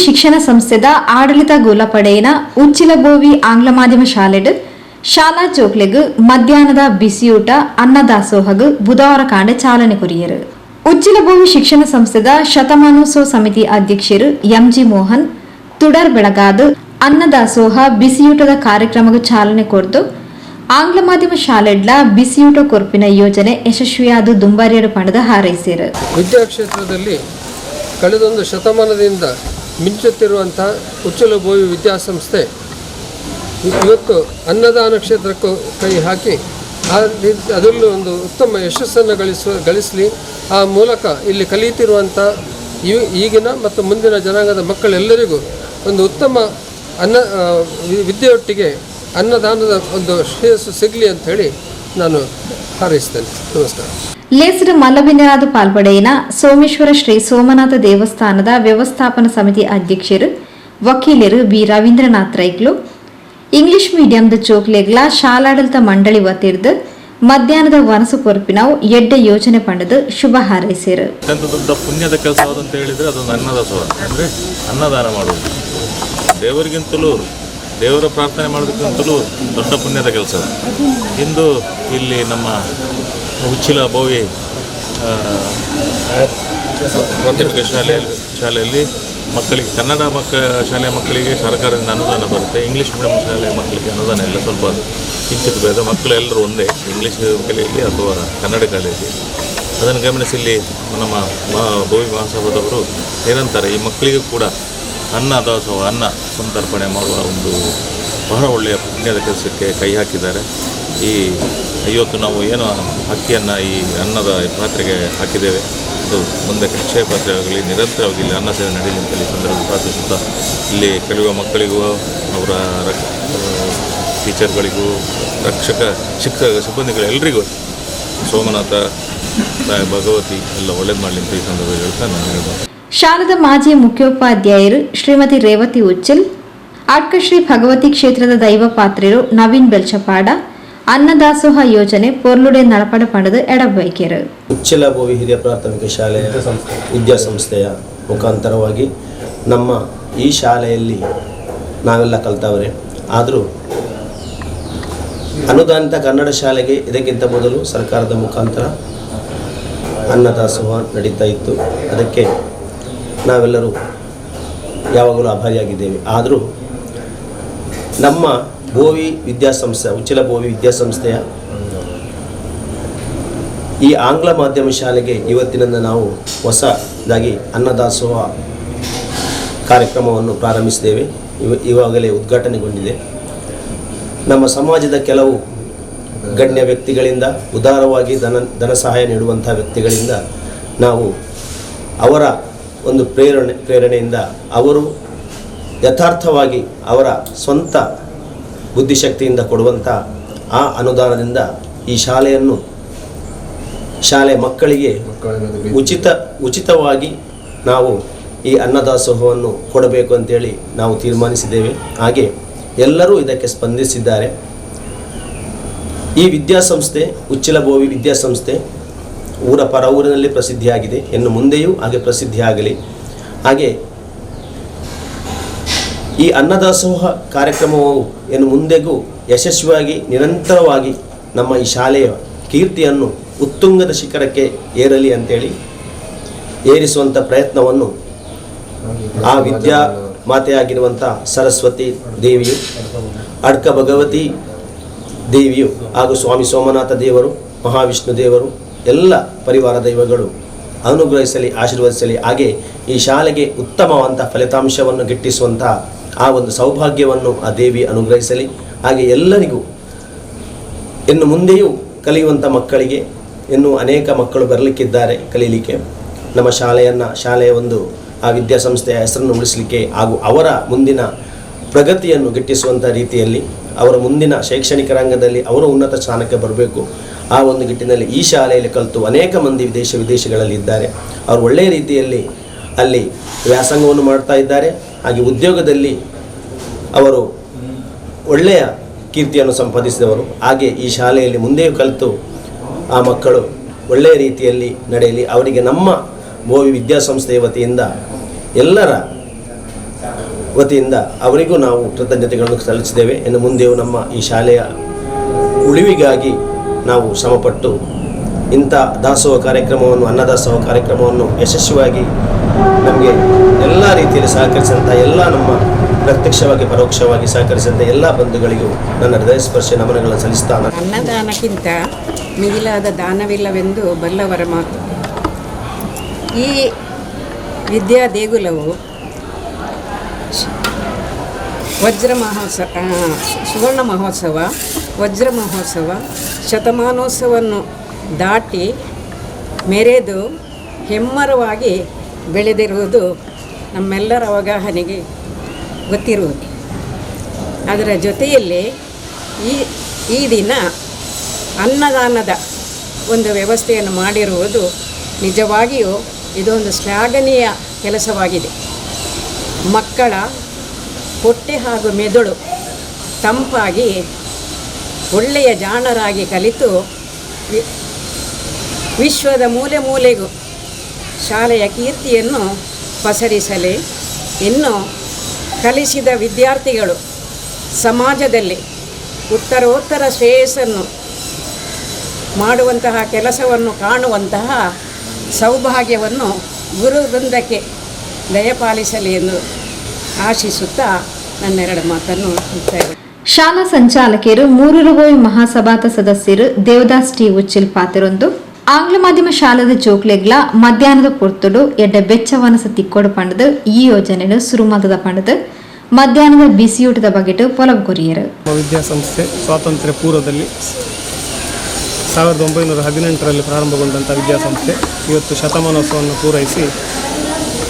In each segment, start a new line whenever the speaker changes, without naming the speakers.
ಶಿಕ್ಷಣ ಸಂಸ್ಥೆದ ಆಡಳಿತ ಗೋಲಪಡೆಯಿನ ಉಚ್ಚಿಲಬೋವಿ ಆಂಗ್ಲ ಮಾಧ್ಯಮ ಶಾಲೆಡ್ ಶಾಲಾ ಚೋಕ್ಲೆಗ್ ಮಧ್ಯಾಹ್ನದ ಬಿಸಿಯೂಟ ಅನ್ನದಾಸೋಹಗ್ ಬುಧವಾರ ಕಾಂಡೆ ಚಾಲನೆ ಕೊರಿಯರು. ಉಚ್ಚಿಲಬೋವಿ ಶಿಕ್ಷಣ ಸಂಸ್ಥೆದ ಶತಮಾನೋತ್ಸವ ಸಮಿತಿ ಅಧ್ಯಕ್ಷರು ಎಂಜಿ ಮೋಹನ್ ತುಡರ್ ಬೆಳಗಾದ ಅನ್ನದಾಸೋಹ ಬಿಸಿಯೂಟದ ಕಾರ್ಯಕ್ರಮಕ್ಕೆ ಚಾಲನೆ ಕೊಡ್ದು ಆಂಗ್ಲ ಮಾಧ್ಯಮ ಶಾಲೆಡ್ಲ ಬಿಸಿಯೂಟ ಕೊರ್ಪಿನ ಯೋಜನೆ ಯಶಸ್ವಿಯಾದ ದುಂಬಾರಿಯರು ಪಣದ ಹಾರೈಸಿರು.
ವಿದ್ಯಾಕ್ಷೇತ್ರದಲ್ಲಿ ಕಳೆದೊಂದು ಶತಮಾನದಿಂದ ಮಿಂಚುತ್ತಿರುವಂತಹ ಉಚ್ಚಿಲಬೋವಿ ವಿದ್ಯಾಸಂಸ್ಥೆ ಇವತ್ತು ಅನ್ನದಾನ ಕ್ಷೇತ್ರಕ್ಕೂ ಕೈ ಹಾಕಿ ಅದರಲ್ಲೂ ಒಂದು ಉತ್ತಮ ಯಶಸ್ಸನ್ನು ಗಳಿಸಲಿ. ಆ ಮೂಲಕ ಇಲ್ಲಿ ಕಲಿಯುತ್ತಿರುವಂಥ ಈಗಿನ ಮತ್ತು ಮುಂದಿನ ಜನಾಂಗದ ಮಕ್ಕಳೆಲ್ಲರಿಗೂ ಒಂದು ಉತ್ತಮ ವಿದ್ಯೆಯೊಟ್ಟಿಗೆ ಅನ್ನದಾನದ ಒಂದು ಶ್ರೇಯಸ್ಸು ಸಿಗಲಿ ಅಂತ ಹೇಳಿ ನಾನು ಹಾರೈಸ್ತೇನೆ. ನಮಸ್ಕಾರ.
ಲೇಸರ ಮಲ್ಲಬಿಂದರಾದ ಪಾಲ್ಪಡೆಯಿನ ಸೋಮೇಶ್ವರ ಶ್ರೀ ಸೋಮನಾಥ ದೇವಸ್ಥಾನದ ವ್ಯವಸ್ಥಾಪನಾ ಸಮಿತಿ ಅಧ್ಯಕ್ಷರು ವಕೀಲರು ಬಿ ರವೀಂದ್ರನಾಥ್ ರೈಕ್ಲು ಇಂಗ್ಲಿಷ್ ಮೀಡಿಯಂದ ಚೋಕ್ಲೆಗ್ಲ ಶಾಲಾಡಳಿತ ಮಂಡಳಿ ವತಿರ್ದು ಮಧ್ಯಾಹ್ನದ ವನಸು ಕೊರ್ಪಿನಾವು ಎಡ್ಡೆ ಯೋಜನೆ ಪಂಡದು ಶುಭ ಹಾರೈಸಿರು.
ಅತ್ಯಂತ ದೊಡ್ಡ ಪುಣ್ಯದ ಕೆಲಸ ಅಂತ ಹೇಳಿದರೆ ಅದೊಂದು ಅನ್ನದಾಸೋಹ ಅಂದರೆ ಅನ್ನದಾನ ಮಾಡುವುದು. ದೇವರಿಗಿಂತಲೂ ದೇವರ ಪ್ರಾರ್ಥನೆ ಮಾಡೋದಕ್ಕಿಂತಲೂ ದೊಡ್ಡ ಪುಣ್ಯದ ಕೆಲಸ. ಇಂದು ಇಲ್ಲಿ ನಮ್ಮ ಉಚ್ಚಿಲಬೋವಿ ಪ್ರಾಥಮಿಕ ಶಾಲೆಯಲ್ಲಿ ಮಕ್ಕಳಿಗೆ ಕನ್ನಡ ಶಾಲೆಯ ಮಕ್ಕಳಿಗೆ ಸರ್ಕಾರದಿಂದ ಅನುದಾನ ಬರುತ್ತೆ. ಇಂಗ್ಲೀಷ್ ಮೀಡಿಯಂ ಶಾಲೆಯ ಮಕ್ಕಳಿಗೆ ಅನುದಾನ ಇಲ್ಲ, ಸ್ವಲ್ಪ ಕಿಂಚಿತ್ ಭೇದ. ಮಕ್ಕಳೆಲ್ಲರೂ ಒಂದೇ, ಇಂಗ್ಲೀಷ್ ಕಲೆಯಲ್ಲಿ ಅಥವಾ ಕನ್ನಡ ಕಲೆಯಲ್ಲಿ. ಅದನ್ನು ಗಮನಿಸಿ ಇಲ್ಲಿ ನಮ್ಮ ಬೋವಿ ಮಹಾಸಭಾದವರು ನಿರಂತರ ಈ ಮಕ್ಕಳಿಗೂ ಕೂಡ ಅನ್ನದಾಸೋಹ ಅನ್ನ ಸಂತರ್ಪಣೆ ಮಾಡುವ ಒಂದು ಬಹಳ ಒಳ್ಳೆಯ ಪುಣ್ಯದ ಕೆಲಸಕ್ಕೆ ಕೈ ಹಾಕಿದ್ದಾರೆ. ಇವತ್ತು ನಾವು ಏನು ಅಕ್ಕಿಯನ್ನು ಈ ಅನ್ನದ ಪಾತ್ರೆಗೆ ಹಾಕಿದ್ದೇವೆ, ಅದು ಮುಂದೆ ಅಕ್ಷಯ ಪಾತ್ರೆ ಆಗಲಿ, ನಿರಂತರವಾಗಿ ಇಲ್ಲಿ ಅನ್ನ ಸೇವೆ ನಡೆಯಲಿ ಅಂತೇಳಿ ಸಂದರ್ಭ ಪ್ರಾರ್ಥಿಸುತ್ತಾ ಇಲ್ಲಿ ಕಲಿಯುವ ಮಕ್ಕಳಿಗೂ ಅವರ ಟೀಚರ್ಗಳಿಗೂ ಶಿಕ್ಷಕ ಸಿಬ್ಬಂದಿಗಳೆಲ್ಲರಿಗೂ ಸೋಮನಾಥ ಭಗವತಿ ಎಲ್ಲ ಒಳ್ಳೇದು ಮಾಡಲಿ ಅಂತ ಈ ಸಂದರ್ಭ ಹೇಳ್ತಾ ನಾನು ಹೇಳ್ಬೋದು.
ಶಾಲದ ಮಾಜಿ ಮುಖ್ಯೋಪಾಧ್ಯಾಯರು ಶ್ರೀಮತಿ ರೇವತಿ ಉಚ್ಚಿಲ್, ಅಡ್ಕಶ್ರೀ ಭಗವತಿ ಕ್ಷೇತ್ರದ ದೈವ ಪಾತ್ರೆರು ನವೀನ್ ಬೆಲ್ಚಪಾಡ ಅನ್ನದಾಸೋಹ ಯೋಜನೆ ಪೊರ್ಲುಡೆ ನಳಪಡ ಪಡೆದು ಎಡಬೈಕೆರು.
ಉಚ್ಚಿಲಬೋವಿ ಹಿರಿಯ ಪ್ರಾಥಮಿಕ ಶಾಲೆಯ ವಿದ್ಯಾಸಂಸ್ಥೆಯ ಮುಖಾಂತರವಾಗಿ ನಮ್ಮ ಈ ಶಾಲೆಯಲ್ಲಿ ನಾವೆಲ್ಲ ಕಲ್ತವರೇ. ಆದರೂ ಅನುದಾನಿತ ಕನ್ನಡ ಶಾಲೆಗೆ ಇದಕ್ಕಿಂತ ಮೊದಲು ಸರ್ಕಾರದ ಮುಖಾಂತರ ಅನ್ನದಾಸೋಹ ನಡೀತಾ ಇತ್ತು. ಅದಕ್ಕೆ ನಾವೆಲ್ಲರೂ ಯಾವಾಗಲೂ ಆಭಾರಿಯಾಗಿದ್ದೇವೆ. ಆದರೂ ನಮ್ಮ ಬೋವಿ ವಿದ್ಯಾಸಂಸ್ಥೆ ಉಚ್ಚಿಲಬೋವಿ ವಿದ್ಯಾಸಂಸ್ಥೆಯ ಈ ಆಂಗ್ಲ ಮಾಧ್ಯಮ ಶಾಲೆಗೆ ಇವತ್ತಿನಿಂದ ನಾವು ಹೊಸದಾಗಿ ಅನ್ನದಾಸೋಹ ಕಾರ್ಯಕ್ರಮವನ್ನು ಪ್ರಾರಂಭಿಸಿದ್ದೇವೆ. ಇವಾಗಲೇ ಉದ್ಘಾಟನೆಗೊಂಡಿದೆ. ನಮ್ಮ ಸಮಾಜದ ಕೆಲವು ಗಣ್ಯ ವ್ಯಕ್ತಿಗಳಿಂದ ಉದಾರವಾಗಿ ಧನ ಸಹಾಯ ನೀಡುವಂಥ ವ್ಯಕ್ತಿಗಳಿಂದ ನಾವು ಅವರ ಒಂದು ಪ್ರೇರಣೆಯಿಂದ ಅವರು ಯಥಾರ್ಥವಾಗಿ ಅವರ ಸ್ವಂತ ಬುದ್ಧಿಶಕ್ತಿಯಿಂದ ಕೊಡುವಂಥ ಆ ಅನುದಾನದಿಂದ ಈ ಶಾಲೆ ಮಕ್ಕಳಿಗೆ ಉಚಿತವಾಗಿ ನಾವು ಈ ಅನ್ನದಾಸೋಹವನ್ನು ಕೊಡಬೇಕು ಅಂತೇಳಿ ನಾವು ತೀರ್ಮಾನಿಸಿದ್ದೇವೆ. ಹಾಗೆ ಎಲ್ಲರೂ ಇದಕ್ಕೆ ಸ್ಪಂದಿಸಿದ್ದಾರೆ. ಈ ವಿದ್ಯಾಸಂಸ್ಥೆ ಉಚ್ಚಿಲಬೋವಿ ವಿದ್ಯಾಸಂಸ್ಥೆ ಪರ ಊರಿನಲ್ಲಿ ಪ್ರಸಿದ್ಧಿಯಾಗಿದೆ. ಇನ್ನು ಮುಂದೆಯೂ ಹಾಗೆ ಪ್ರಸಿದ್ಧಿಯಾಗಲಿ. ಹಾಗೆ ಈ ಅನ್ನದಾಸೋಹ ಕಾರ್ಯಕ್ರಮವು ಇನ್ನು ಮುಂದೆಗೂ ಯಶಸ್ವಿಯಾಗಿ ನಿರಂತರವಾಗಿ ನಮ್ಮ ಈ ಶಾಲೆಯ ಕೀರ್ತಿಯನ್ನು ಉತ್ತುಂಗದ ಶಿಖರಕ್ಕೆ ಏರಲಿ ಅಂತೇಳಿ ಏರಿಸುವಂಥ ಪ್ರಯತ್ನವನ್ನು ಆ ವಿದ್ಯಾ ಮಾತೆಯಾಗಿರುವಂಥ ಸರಸ್ವತಿ ದೇವಿಯು, ಅಡ್ಕ ಭಗವತಿ ದೇವಿಯು ಹಾಗೂ ಸ್ವಾಮಿ ಸೋಮನಾಥ ದೇವರು, ಮಹಾವಿಷ್ಣು ದೇವರು, ಎಲ್ಲ ಪರಿವಾರ ದೈವಗಳು ಅನುಗ್ರಹಿಸಲಿ, ಆಶೀರ್ವದಿಸಲಿ. ಹಾಗೆ ಈ ಶಾಲೆಗೆ ಉತ್ತಮವಾದಂಥ ಫಲಿತಾಂಶವನ್ನು ಗಿಟ್ಟಿಸುವಂಥ ಆ ಒಂದು ಸೌಭಾಗ್ಯವನ್ನು ಆ ದೇವಿ ಅನುಗ್ರಹಿಸಲಿ. ಹಾಗೆ ಎಲ್ಲರಿಗೂ ಇನ್ನು ಮುಂದೆಯೂ ಕಲಿಯುವಂಥ ಮಕ್ಕಳಿಗೆ ಇನ್ನೂ ಅನೇಕ ಮಕ್ಕಳು ಬರಲಿಕ್ಕಿದ್ದಾರೆ ಕಲೀಲಿಕ್ಕೆ. ನಮ್ಮ ಶಾಲೆಯ ಒಂದು ಆ ವಿದ್ಯಾಸಂಸ್ಥೆಯ ಹೆಸರನ್ನು ಉಳಿಸಲಿಕ್ಕೆ ಹಾಗೂ ಅವರ ಮುಂದಿನ ಪ್ರಗತಿಯನ್ನು ಗಿಟ್ಟಿಸುವಂಥ ರೀತಿಯಲ್ಲಿ ಅವರ ಮುಂದಿನ ಶೈಕ್ಷಣಿಕ ರಂಗದಲ್ಲಿ ಅವರು ಉನ್ನತ ಸ್ಥಾನಕ್ಕೆ ಬರಬೇಕು. ಆ ಒಂದು ನಿಟ್ಟಿನಲ್ಲಿ ಈ ಶಾಲೆಯಲ್ಲಿ ಕಲಿತು ಅನೇಕ ಮಂದಿ ವಿದೇಶಗಳಲ್ಲಿ ಇದ್ದಾರೆ. ಅವರು ಒಳ್ಳೆಯ ರೀತಿಯಲ್ಲಿ ಅಲ್ಲಿ ವ್ಯಾಸಂಗವನ್ನು ಮಾಡ್ತಾ ಇದ್ದಾರೆ. ಹಾಗೆ ಉದ್ಯೋಗದಲ್ಲಿ ಅವರು ಒಳ್ಳೆಯ ಕೀರ್ತಿಯನ್ನು ಸಂಪಾದಿಸಿದವರು. ಹಾಗೆ ಈ ಶಾಲೆಯಲ್ಲಿ ಮುಂದೆಯೂ ಕಲಿತು ಆ ಮಕ್ಕಳು ಒಳ್ಳೆಯ ರೀತಿಯಲ್ಲಿ ನಡೆಯಲಿ. ಅವರಿಗೆ ನಮ್ಮ ಬೋವಿ ವಿದ್ಯಾಸಂಸ್ಥೆಯ ವತಿಯಿಂದ ಎಲ್ಲರ ವತಿಯಿಂದ ಅವರಿಗೂ ನಾವು ಕೃತಜ್ಞತೆಗಳನ್ನು ಸಲ್ಲಿಸಿದ್ದೇವೆ. ಇನ್ನು ಮುಂದೆಯೂ ನಮ್ಮ ಈ ಶಾಲೆಯ ಉಳಿವಿಗಾಗಿ ನಾವು ಶ್ರಮಪಟ್ಟು ಇಂಥ ದಾಸೋಹ ಕಾರ್ಯಕ್ರಮವನ್ನು, ಅನ್ನದಾಸೋಹ ಕಾರ್ಯಕ್ರಮವನ್ನು ಯಶಸ್ವಿಯಾಗಿ ನಮಗೆ ಎಲ್ಲ ರೀತಿಯಲ್ಲಿ ಸಹಕರಿಸಿದಂಥ ಎಲ್ಲ ನಮ್ಮ ಪ್ರತ್ಯಕ್ಷವಾಗಿ ಪರೋಕ್ಷವಾಗಿ ಸಹಕರಿಸಿದಂಥ ಎಲ್ಲ ಬಂಧುಗಳಿಗೂ ನನ್ನ ಹೃದಯಸ್ಪರ್ಶಿ ನಮನಗಳನ್ನು ಸಲ್ಲಿಸ್ತಾನೆ.
ಅನ್ನದಾನಕ್ಕಿಂತ ಮಿಗಿಲಾದ ದಾನವಿಲ್ಲವೆಂದು ಬಲ್ಲವರ ಮಾತು. ಈ ವಿದ್ಯಾ ದೇಗುಲವು ವಜ್ರ ಮಹೋತ್ಸವ, ಸುವರ್ಣ ಮಹೋತ್ಸವ, ವಜ್ರ ಮಹೋತ್ಸವ, ಶತಮಾನೋತ್ಸವವನ್ನು ದಾಟಿ ಮೆರೆದು ಹೆಮ್ಮರವಾಗಿ ಬೆಳೆದಿರುವುದು ನಮ್ಮೆಲ್ಲರ ಅವಗಾಹನೆಗೆ ಗೊತ್ತಿರುವುದು. ಅದರ ಜೊತೆಯಲ್ಲಿ ಈ ದಿನ ಅನ್ನದಾನದ ಒಂದು ವ್ಯವಸ್ಥೆಯನ್ನು ಮಾಡಿರುವುದು ನಿಜವಾಗಿಯೂ ಇದೊಂದು ಶ್ಲಾಘನೀಯ ಕೆಲಸವಾಗಿದೆ. ಮಕ್ಕಳ ಹೊಟ್ಟೆ ಹಾಗೂ ಮೆದುಳು ತಂಪಾಗಿ ಒಳ್ಳೆಯ ಜಾಣರಾಗಿ ಕಲಿತು ವಿಶ್ವದ ಮೂಲೆ ಮೂಲೆಗೂ ಶಾಲೆಯ ಕೀರ್ತಿಯನ್ನು ಪಸರಿಸಲಿ. ಇನ್ನು ಕಲಿಸಿದ ವಿದ್ಯಾರ್ಥಿಗಳು ಸಮಾಜದಲ್ಲಿ ಉತ್ತರೋತ್ತರ ಶ್ರೇಯಸ್ಸನ್ನು ಮಾಡುವಂತಹ ಕೆಲಸವನ್ನು ಕಾಣುವಂತಹ ಸೌಭಾಗ್ಯವನ್ನು ಗುರು ವೃಂದಕ್ಕೆ ದಯಪಾಲಿಸಲಿ ಎಂದು ಆಶಿಸುತ್ತಾ ನನ್ನೆರಡು ಮಾತನ್ನು ಮುಕ್ತಾಯ.
ಶಾಲಾ ಸಂಚಾಲಕಿಯರು ಮೂರೂರುಗೋಯಿ ಮಹಾಸಭಾತ ಸದಸ್ಯರು ದೇವದಾಸ್ ಟಿ ಉಚ್ಚಿಲ್ ಪಾತಿರೊಂದು ಆಂಗ್ಲ ಮಾಧ್ಯಮ ಶಾಲೆದ ಜೋಕ್ಲೆಗ್ಲ ಮಧ್ಯಾಹ್ನದ ಪೊರ್ತುಡು ಎಡ್ಡ ಬೆಚ್ಚವನಸ ತಿಕ್ಕೋಡು ಪಂಡದು ಈ ಯೋಜನೆಯನ್ನು ಸುರುಮತದ ಪಂಡದು ಮಧ್ಯಾಹ್ನದ ಬಿಸಿಯೂಟದ ಬಗೆಟ್ ಪೊಲವು ಕೊರಿಯರು.
ವಿದ್ಯಾಸಂಸ್ಥೆ ಸ್ವಾತಂತ್ರ್ಯ ಪೂರ್ವದಲ್ಲಿ 1918ರಲ್ಲಿ ಪ್ರಾರಂಭಗೊಂಡಂಥ ವಿದ್ಯಾಸಂಸ್ಥೆ ಇವತ್ತು ಶತಮಾನೋತ್ಸವವನ್ನು ಪೂರೈಸಿ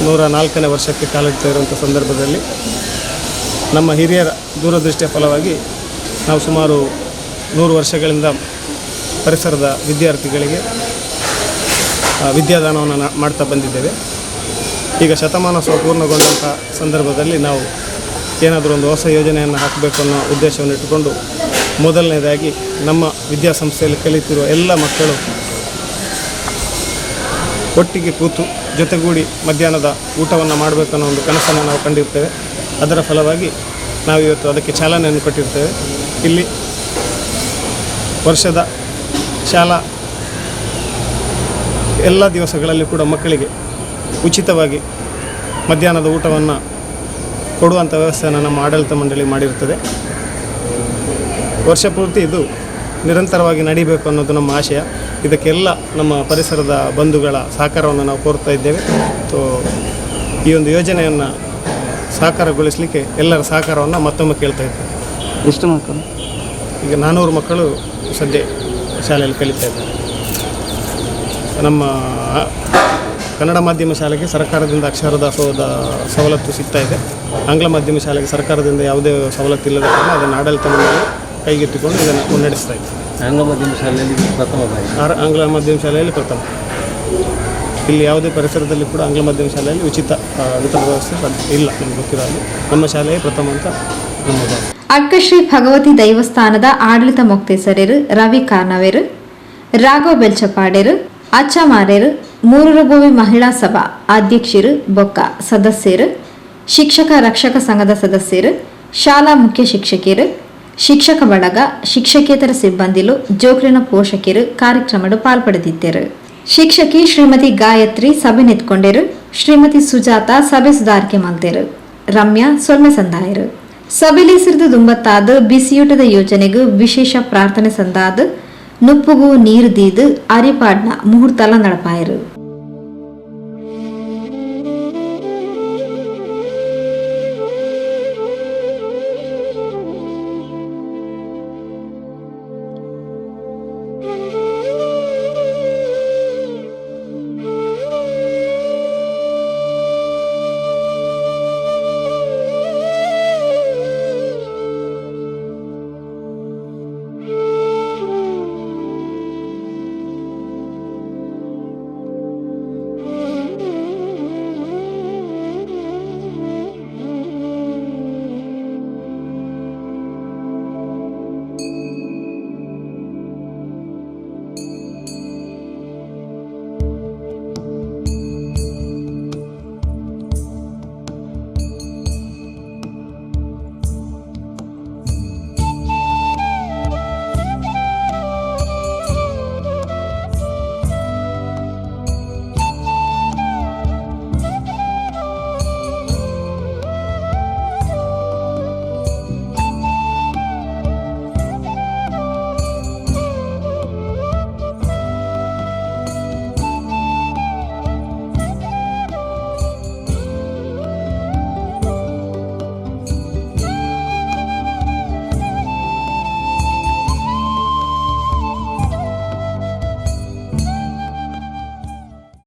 104ನೇ ವರ್ಷಕ್ಕೆ ಕಾಲಿಡ್ತಾ ಇರುವಂಥ ಸಂದರ್ಭದಲ್ಲಿ ನಮ್ಮ ಹಿರಿಯರ ದೂರದೃಷ್ಟಿಯ ಫಲವಾಗಿ ನಾವು ಸುಮಾರು 100 ವರ್ಷಗಳಿಂದ ಪರಿಸರದ ವಿದ್ಯಾರ್ಥಿಗಳಿಗೆ ವಿದ್ಯಾದಾನವನ್ನು ಮಾಡ್ತಾ ಬಂದಿದ್ದೇವೆ. ಈಗ ಶತಮಾನೋತ್ಸವ ಪೂರ್ಣಗೊಂಡಂಥ ಸಂದರ್ಭದಲ್ಲಿ ನಾವು ಏನಾದರೂ ಒಂದು ಹೊಸ ಯೋಜನೆಯನ್ನು ಹಾಕಬೇಕು ಅನ್ನೋ ಉದ್ದೇಶವನ್ನು ಇಟ್ಟುಕೊಂಡು ಮೊದಲನೇದಾಗಿ ನಮ್ಮ ವಿದ್ಯಾಸಂಸ್ಥೆಯಲ್ಲಿ ಕಲಿತಿರುವ ಎಲ್ಲ ಮಕ್ಕಳು ಒಟ್ಟಿಗೆ ಕೂತು ಜೊತೆಗೂಡಿ ಮಧ್ಯಾಹ್ನದ ಊಟವನ್ನು ಮಾಡಬೇಕನ್ನೋ ಒಂದು ಕನಸನ್ನು ನಾವು ಕಂಡಿರ್ತೇವೆ. ಅದರ ಫಲವಾಗಿ ನಾವು ಇವತ್ತು ಅದಕ್ಕೆ ಚಾಲನೆಯನ್ನು ಕೊಟ್ಟಿರ್ತೇವೆ. ಇಲ್ಲಿ ವರ್ಷದ ಶಾಲಾ ಎಲ್ಲ ದಿವಸಗಳಲ್ಲಿ ಕೂಡ ಮಕ್ಕಳಿಗೆ ಉಚಿತವಾಗಿ ಮಧ್ಯಾಹ್ನದ ಊಟವನ್ನು ಕೊಡುವಂಥ ವ್ಯವಸ್ಥೆಯನ್ನು ನಮ್ಮ ಆಡಳಿತ ಮಂಡಳಿ ಮಾಡಿರ್ತದೆ. ವರ್ಷ ಪೂರ್ತಿ ಇದು ನಿರಂತರವಾಗಿ ನಡೀಬೇಕು ಅನ್ನೋದು ನಮ್ಮ ಆಶಯ. ಇದಕ್ಕೆಲ್ಲ ನಮ್ಮ ಪರಿಸರದ ಬಂಧುಗಳ ಸಹಕಾರವನ್ನು ನಾವು ಕೋರ್ತಾ ಇದ್ದೇವೆ. ಸೊ ಈ ಒಂದು ಯೋಜನೆಯನ್ನು ಸಾಕಾರಗೊಳಿಸಲಿಕ್ಕೆ ಎಲ್ಲರ ಸಹಕಾರವನ್ನು ಮತ್ತೊಮ್ಮೆ ಕೇಳ್ತಾ ಇದ್ದೇವೆ.
ಎಷ್ಟು ಮಕ್ಕಳು?
ಈಗ 400 ಮಕ್ಕಳು ಸದ್ಯ ಶಾಲೆಯಲ್ಲಿ ಕಲಿತಾ ಇದ್ದಾರೆ. ನಮ್ಮ ಕನ್ನಡ ಮಾಧ್ಯಮ ಶಾಲೆಗೆ ಸರ್ಕಾರದಿಂದ ಅಕ್ಷರ ದಾಸೋಹದ ಸವಲತ್ತು ಸಿಗ್ತಾ ಇದೆ. ಆಂಗ್ಲ ಮಾಧ್ಯಮ ಶಾಲೆಗೆ ಸರ್ಕಾರದಿಂದ ಯಾವುದೇ ಸವಲತ್ತು ಇಲ್ಲದ ಕಾರಣ ಅದನ್ನು ಆಡಳಿತ ಮಂಡಳಿ ಕೈಗೆತ್ತಿಕೊಂಡು ಇದನ್ನು ಮುನ್ನಡೆಸ್ತಾ ಇದೆ.
ಆಂಗ್ಲ ಮಾಧ್ಯಮ ಶಾಲೆಯಲ್ಲಿ ಪ್ರಥಮ ಬಾರಿ.
ಆಂಗ್ಲ ಮಾಧ್ಯಮ ಶಾಲೆಯಲ್ಲಿ ಪ್ರಥಮ. ಇಲ್ಲಿ ಯಾವುದೇ ಪರಿಸರದಲ್ಲಿ ಕೂಡ ಆಂಗ್ಲ ಮಾಧ್ಯಮ ಶಾಲೆಯಲ್ಲಿ ಉಚಿತ ವಿತರಣಾ ವ್ಯವಸ್ಥೆ ಇಲ್ಲ, ನಮ್ಗೆ ಗೊತ್ತಿರೋ ಹಾಗೆ. ನಮ್ಮ ಶಾಲೆಯೇ ಪ್ರಥಮ ಅಂತ ನಮ್ಮ ಭಾವ.
ಅಕ್ಕಶ್ರೀ ಭಗವತಿ ದೈವಸ್ಥಾನದ ಆಡಳಿತ ಮೊಕ್ತೇಸರರು ರವಿ ಕಾರ್ನವೇರು, ರಾಘವ್ ಬೆಲ್ಚಪಾಡೇರು, ಅಚ್ಚಮಾರೇರು, ಮೂರೂರುಗೋವಿ ಮಹಿಳಾ ಸಭಾ ಅಧ್ಯಕ್ಷರು ಬೊಕ್ಕ ಸದಸ್ಯರು, ಶಿಕ್ಷಕ ರಕ್ಷಕ ಸಂಘದ ಸದಸ್ಯರು, ಶಾಲಾ ಮುಖ್ಯ ಶಿಕ್ಷಕಿಯರು, ಶಿಕ್ಷಕ ಬಳಗ, ಶಿಕ್ಷಕೇತರ ಸಿಬ್ಬಂದಿಲು, ಜೋಕ್ರಿನ ಪೋಷಕರು ಕಾರ್ಯಕ್ರಮದ ಪಾಲ್ಪಡೆದಿದ್ದರು. ಶಿಕ್ಷಕಿ ಶ್ರೀಮತಿ ಗಾಯತ್ರಿ ಸಭೆ ನೆತ್ಕೊಂಡರು, ಶ್ರೀಮತಿ ಸುಜಾತ ಸಭೆ ಸುಧಾರಿಕೆ ಮಲ್ತೇರು, ರಮ್ಯಾ ಸೊಲ್ಮೆ ಸಂದಾಯರು. ಸಭೆಲಿ ಸಿರಿದು ದುಂಬತ್ತಾದ ಬಿಸಿಯೂಟದ ಯೋಜನೆಗೂ ವಿಶೇಷ ಪ್ರಾರ್ಥನೆ ಸಂದಾದ ನುಪ್ಪುಗೂ ನೀರು ದೀದು ಅರಿಪಾಡ್ನ ಮುಹೂರ್ತಲ ನಡಪಾಯರು.